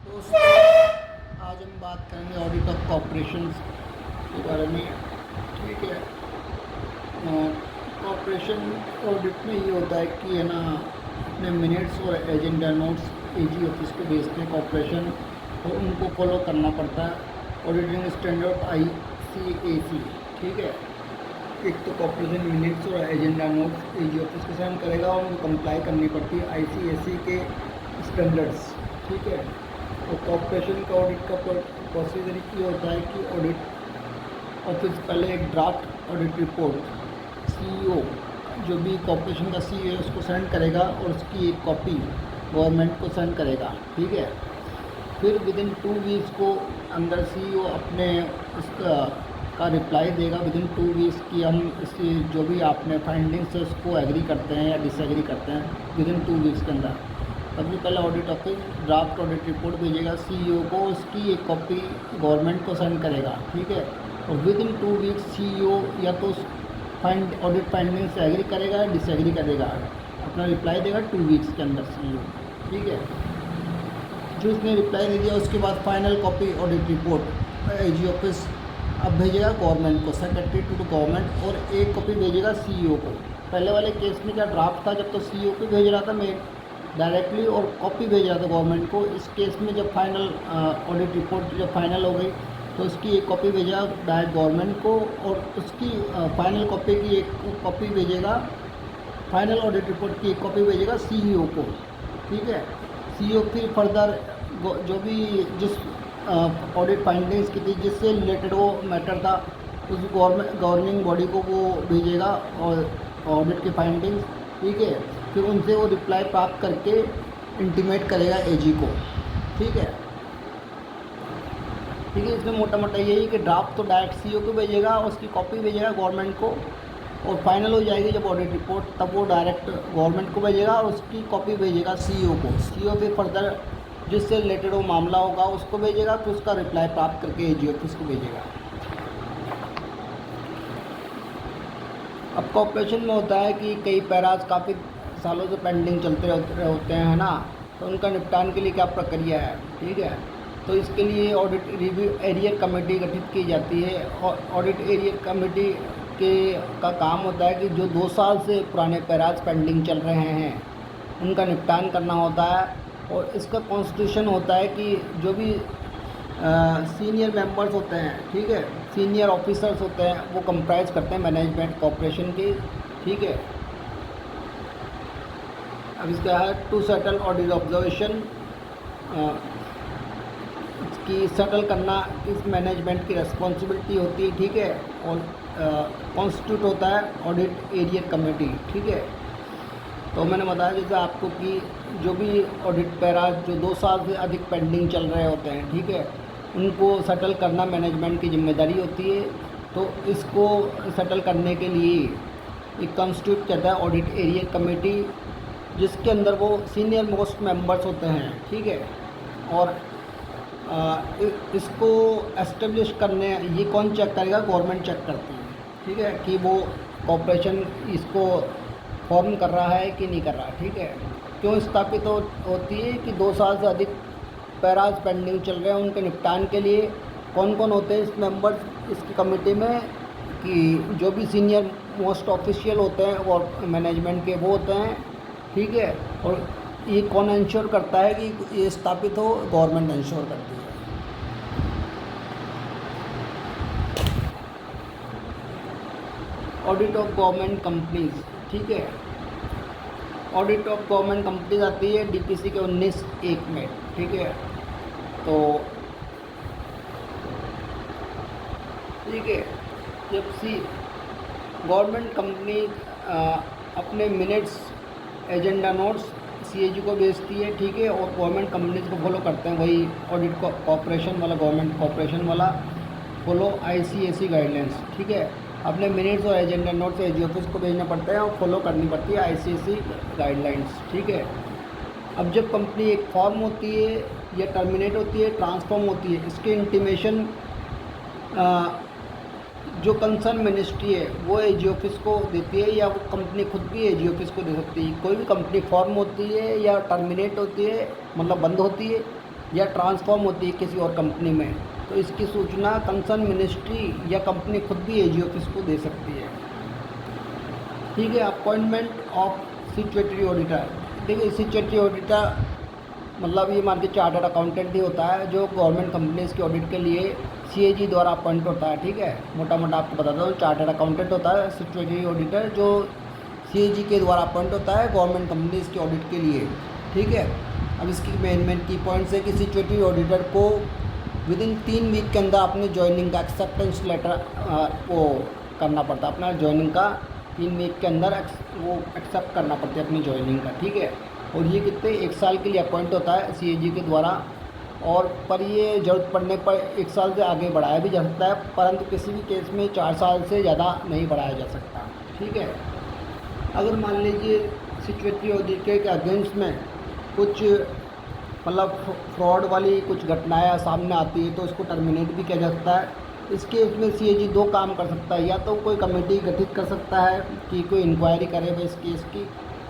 दोस्तों, आज हम बात करेंगे ऑडिट ऑफ कॉर्पोरेशंस के बारे में। ठीक है। कॉर्पोरेशन ऑडिट में ये होता है कि है ना, अपने मिनट्स और एजेंडा नोट्स एजी ऑफिस को भेजते हैं कॉर्पोरेशन, और उनको फॉलो करना पड़ता है ऑडिटिंग स्टैंडर्ड ICAC। ठीक है। एक तो कॉर्पोरेशन मिनट्स और एजेंडा नोट्स एजी ऑफिस के साइन करेगा और उनको कंप्लाई करनी पड़ती है ICAC के स्टैंडर्ड्स। ठीक है। और कॉर्पोरेशन का ऑडिट का प्रोसीजर ये होता है कि ऑडिट ऑफिस पहले एक ड्राफ्ट ऑडिट रिपोर्ट CEO, जो भी कॉर्पोरेशन का CEO है, उसको सेंड करेगा और उसकी एक कॉपी गवर्नमेंट को सेंड करेगा। ठीक है। फिर विद इन 2 वीक्स को अंदर CEO अपने उसका रिप्लाई देगा विद इन 2 वीक्स कि हम इसकी जो भी आपने फाइंडिंग्स है उसको एग्री करते हैं या डिसएग्री करते हैं विद इन 2 वीक्स के अंदर। सबसे पहले audit office draft audit report भेजेगा CEO को, उसकी एक कॉपी गवर्नमेंट को सेंड करेगा। ठीक है। और विद इन 2 वीक्स CEO या तो ऑडिट फाइंडिंग से एग्री करेगा या डिसएग्री करेगा, अपना रिप्लाई देगा 2 वीक्स के अंदर CEO। ठीक है। जो उसने रिप्लाई नहीं दिया उसके बाद final copy audit report AG office अब भेजेगा गवर्नमेंट को, सेक्रेटरी टू गवर्नमेंट, और एक कॉपी भेजेगा CEO को। पहले वाले केस में क्या ड्राफ्ट था, जब तो CEO को भेज रहा था मैं डायरेक्टली और कॉपी भेज रहा था गवर्नमेंट को। इस केस में जब फाइनल ऑडिट रिपोर्ट जब फाइनल हो गई तो उसकी एक कॉपी भेजा डायरेक्ट गवर्नमेंट को, और उसकी फाइनल कॉपी की एक कॉपी भेजेगा, फाइनल ऑडिट रिपोर्ट की एक कॉपी भेजेगा CEO को। ठीक है। CEO फिर फर्दर जो भी जिस ऑडिट फाइंडिंग्स की थी, जिससे रिलेटेड वो मैटर था, उस गवर्निंग बॉडी को वो भेजेगा और ऑडिट की फाइंडिंग्स। ठीक है। फिर उनसे वो रिप्लाई प्राप्त करके इंटीमेट करेगा AG को। ठीक है। ठीक है। इसमें मोटा मोटा यही कि ड्राफ्ट तो डायरेक्ट CEO को भेजेगा, उसकी कॉपी भेजेगा गवर्नमेंट को, और फाइनल हो जाएगी जब ऑडिट रिपोर्ट तब वो डायरेक्ट गवर्नमेंट को भेजेगा और उसकी कॉपी भेजेगा CEO को। CEO फिर फर्दर जिससे रिलेटेड वो मामला होगा उसको भेजेगा, फिर उसका रिप्लाई प्राप्त करके AG ऑफिस को भेजेगा। अब कॉर्पोरेशन में होता है कि कई पैराज काफ़ी सालों से पेंडिंग चलते होते हैं, है ना, तो उनका निपटान के लिए क्या प्रक्रिया है। ठीक है। तो इसके लिए ऑडिट रिव्यू एरियर कमेटी गठित की जाती है, और ऑडिट एरियर कमेटी का काम होता है कि जो 2 साल से पुराने पैराज पेंडिंग चल रहे हैं उनका निपटान करना होता है। और इसका कॉन्स्टिट्यूशन होता है कि जो भी सीनियर मेंबर्स होते हैं, ठीक है, सीनियर ऑफिसर्स होते हैं, वो कंप्राइज करते हैं मैनेजमेंट कॉर्पोरेशन की। ठीक है। अब इसका है टू सेटल ऑडिट ऑब्जर्वेशन, की सेटल करना इस मैनेजमेंट की रिस्पॉन्सिबिलिटी होती है। ठीक है। और कॉन्स्टिट्यूट होता है ऑडिट एरियर कमेटी। ठीक है। तो मैंने बताया जैसे आपको कि जो भी ऑडिट पैराज जो 2 साल से अधिक पेंडिंग चल रहे होते हैं, ठीक है, उनको सेटल करना मैनेजमेंट की जिम्मेदारी होती है। तो इसको सेटल करने के लिए एक कॉन्स्टिट्यूट करता है ऑडिट एरियर कमेटी, जिसके अंदर वो सीनियर मोस्ट मेंबर्स होते हैं। ठीक है। और इसको एस्टेब्लिश करने ये कौन चेक करेगा, गवर्नमेंट चेक करती है। ठीक है, कि वो कॉर्पोरेशन इसको फॉर्म कर रहा है कि नहीं कर रहा। ठीक है। क्यों स्थापित होती है कि 2 साल से अधिक पैराज पेंडिंग चल रहे हैं, उनके निपटान के लिए कौन कौन होते हैं इस मेंबर्स इसकी कमेटी में, कि जो भी सीनियर मोस्ट ऑफिशियल होते हैं और मैनेजमेंट के वो होते हैं। ठीक है। और ये कौन इंश्योर करता है कि ये स्थापित हो, गवर्नमेंट इंश्योर करती है। Audit of government companies. ठीक है। ऑडिट ऑफ गवर्नमेंट कंपनीज आती है DPC के 19(1) में। ठीक है। तो ठीक है, जब गवर्नमेंट कंपनी अपने मिनट्स एजेंडा नोट्स CAG को भेजती है। ठीक है। और गवर्नमेंट कंपनीज को फॉलो करते हैं, वही ऑडिट कॉर्पोरेशन वाला, गवर्नमेंट कॉर्पोरेशन वाला फॉलो ICAC गाइडलाइंस। ठीक है। अपने मिनट्स और एजेंडा नोट्स AG ऑफिस को भेजना पड़ता है और फॉलो करनी पड़ती है ICAC गाइडलाइंस। ठीक है। अब जब कंपनी एक फॉर्म होती है या टर्मिनेट होती है, ट्रांसफॉर्म होती है, इसके इंटीमेशन जो कंसर्न मिनिस्ट्री है वो AG ऑफिस को देती है, या वो कंपनी खुद भी AG ऑफिस को दे सकती है। कोई भी कंपनी फॉर्म होती है या टर्मिनेट होती है, मतलब बंद होती है, या ट्रांसफॉर्म होती है किसी और कंपनी में, तो इसकी सूचना कंसर्न मिनिस्ट्री या कंपनी खुद भी एजी ऑफिस को दे सकती है। ठीक है। Appointment of statutory auditor. देखिए स्टैट्यूटरी ऑडिटर मतलब ये मान के चार्टर्ड अकाउंटेंट ही होता है जो गवर्नमेंट कंपनीज के ऑडिट के लिए सीएजी द्वारा अपॉइंट होता है। ठीक है, मोटा मोटा आपको बताता हूँ, चार्टर्ड अकाउंटेंट होता है स्टैट्यूटरी ऑडिटर जो सीएजी के द्वारा अपॉइंट होता है गवर्नमेंट कंपनीज के ऑडिट के लिए। ठीक है। अब इसकी मेन की पॉइंट्स है कि स्टैट्यूटरी ऑडिटर को विदिन 3 वीक के अंदर अपने ज्वाइनिंग का एक्सेप्टेंस लेटर वो करना पड़ता है, अपना ज्वाइनिंग का 3 वीक के अंदर वो एक्सेप्ट करना पड़ता है अपनी ज्वाइनिंग का। ठीक है। और ये कितने 1 साल के लिए अपॉइंट होता है सीएजी के द्वारा, और पर ये ज़रूरत पड़ने पर 1 साल से आगे बढ़ाया भी जा सकता है, परंतु किसी भी केस में 4 साल से ज़्यादा नहीं बढ़ाया जा सकता। ठीक है। अगर मान लीजिए स्टैट्यूटरी ऑडिटर के अगेंस्ट में कुछ मतलब फ्रॉड वाली कुछ घटनाएं सामने आती है तो उसको टर्मिनेट भी किया जा सकता है। इस केस में सीएजी 2 काम कर सकता है, या तो कोई कमेटी गठित कर सकता है कि कोई इंक्वायरी करे इस केस की,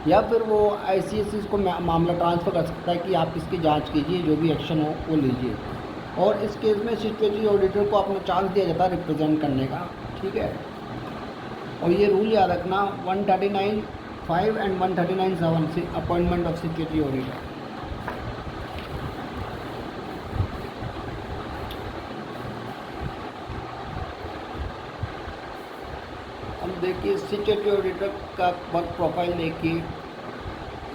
या फिर वो आईसीएससी को मामला ट्रांसफ़र कर सकता है कि आप इसकी जांच कीजिए, जो भी एक्शन हो वो लीजिए। और इस केस में स्टैट्यूटरी ऑडिटर को अपना चांस दिया जाता है रिप्रेजेंट करने का। ठीक है। और ये रूल याद रखना 139(5) एंड 139(7) से अपॉइंटमेंट ऑफ स्टैट्यूटरी ऑडिटर। अब देखिए स्टैट्यूटरी ऑडिटर का वर्क प्रोफाइल देखिए।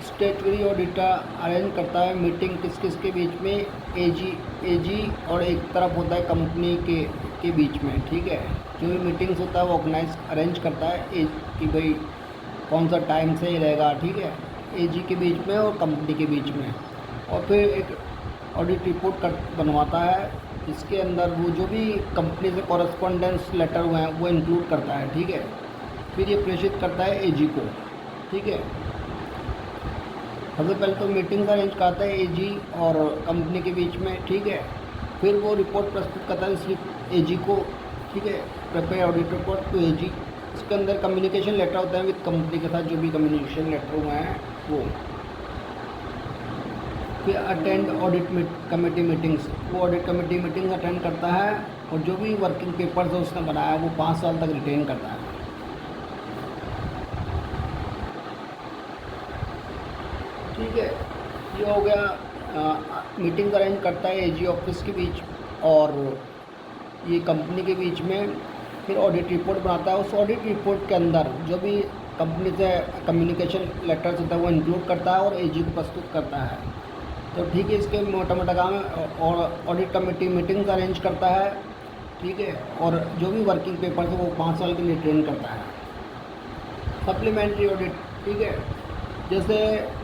स्टैट्यूटरी ऑडिटर अरेंज करता है मीटिंग किस किस के बीच में, एजी और एक तरफ होता है कंपनी के बीच में। ठीक है। जो भी मीटिंग्स होता है वो ऑर्गेनाइज अरेंज करता है कि भाई कौन सा टाइम सही रहेगा। ठीक है। एजी के बीच में और कंपनी के बीच में, और फिर एक ऑडिट रिपोर्ट बनवाता है। इसके अंदर वो जो भी कंपनी से कॉरेस्पॉन्डेंस लेटर हुए हैं वो इंक्लूड करता है। ठीक है। फिर ये प्रेषित करता है एजी को। ठीक है। सबसे पहले तो मीटिंग अरेंज करता है एजी और कंपनी के बीच में। ठीक है। फिर वो रिपोर्ट प्रस्तुत करता है सिर्फ एजी को। ठीक है। प्रिपेयर ऑडिट रिपोर्ट टू एजी। इसके अंदर कम्युनिकेशन लेटर होता है विद कंपनी के साथ, जो भी कम्युनिकेशन लेटर हुए हैं वो। फिर अटेंड ऑडिट कमेटी मीटिंग्स, वो ऑडिट कमेटी मीटिंग अटेंड करता है, और जो भी वर्किंग पेपर्स है उसने बनाया वो 5 साल तक रिटेन करता है। ठीक है। ये हो गया मीटिंग अरेंज करता है एजी ऑफिस के बीच और ये कंपनी के बीच में। फिर ऑडिट रिपोर्ट बनाता है। उस ऑडिट रिपोर्ट के अंदर जो भी कंपनी से कम्युनिकेशन लेटर्स होता है वो इंक्लूड करता है और एजी को प्रस्तुत करता है। तो ठीक है, इसके मोटा मोटा काम है। और ऑडिट कमेटी मीटिंग्स अरेंज करता है। ठीक है। और जो भी वर्किंग पेपर्स है वो 5 साल के लिए ट्रेन करता है। Supplementary audit. ठीक है। जैसे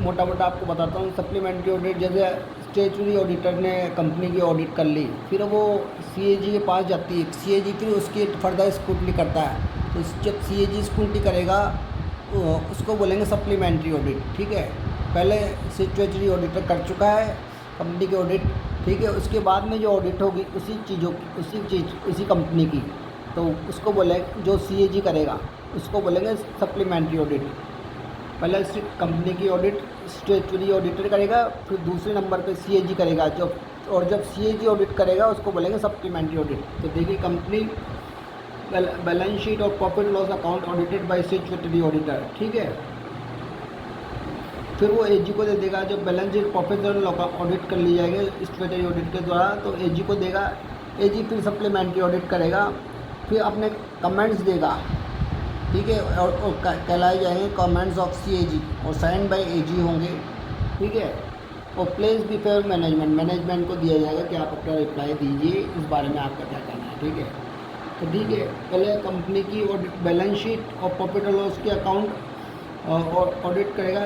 मोटा मोटा आपको बताता हूँ सप्लीमेंट्री ऑडिट, जैसे स्टैट्यूटरी ऑडिटर ने कंपनी की ऑडिट कर ली, फिर वो सीएजी के पास जाती है। सीएजी फिर उसकी फर्दर स्क्रूटनी करता है। तो जब सीएजी स्क्रूटनी करेगा उसको बोलेंगे सप्लीमेंट्री ऑडिट। ठीक है। पहले स्टैट्यूटरी ऑडिटर कर चुका है कंपनी की ऑडिट। ठीक है। उसके बाद में जो ऑडिट होगी उसी कंपनी की, तो उसको बोले जो सीएजी करेगा उसको बोलेंगे सप्लीमेंट्री ऑडिट। पहले कंपनी की ऑडिट स्टैट्यूटरी ऑडिटर करेगा, फिर दूसरे नंबर पे सीएजी करेगा, जब सीएजी ऑडिट करेगा उसको बोलेंगे सप्लीमेंट्री ऑडिट। तो देखिए कंपनी बैलेंस शीट और profit loss account audited bye statutory auditor. ठीक है। फिर वो एजी को दे देगा। जब बैलेंस शीट प्रॉफिट और लॉस ऑडिट कर ली जाएगी स्टैट्यूटरी ऑडिट के द्वारा, तो एजी को देगा। एजी फिर सप्लीमेंट्री ऑडिट करेगा, फिर अपने कमेंट्स देगा। ठीक है। और कहलाए जाएंगे कमेंट्स ऑफ सीएजी और साइन बाय एजी होंगे। ठीक है। और प्लेस बिफोर मैनेजमेंट को दिया जाएगा कि आप अपना रिप्लाई दीजिए, इस बारे में आपका क्या कहना है। ठीक है। तो ठीक है, पहले कंपनी की ऑडिट बैलेंस शीट और प्रॉफिट और लॉस के अकाउंट और ऑडिट करेगा।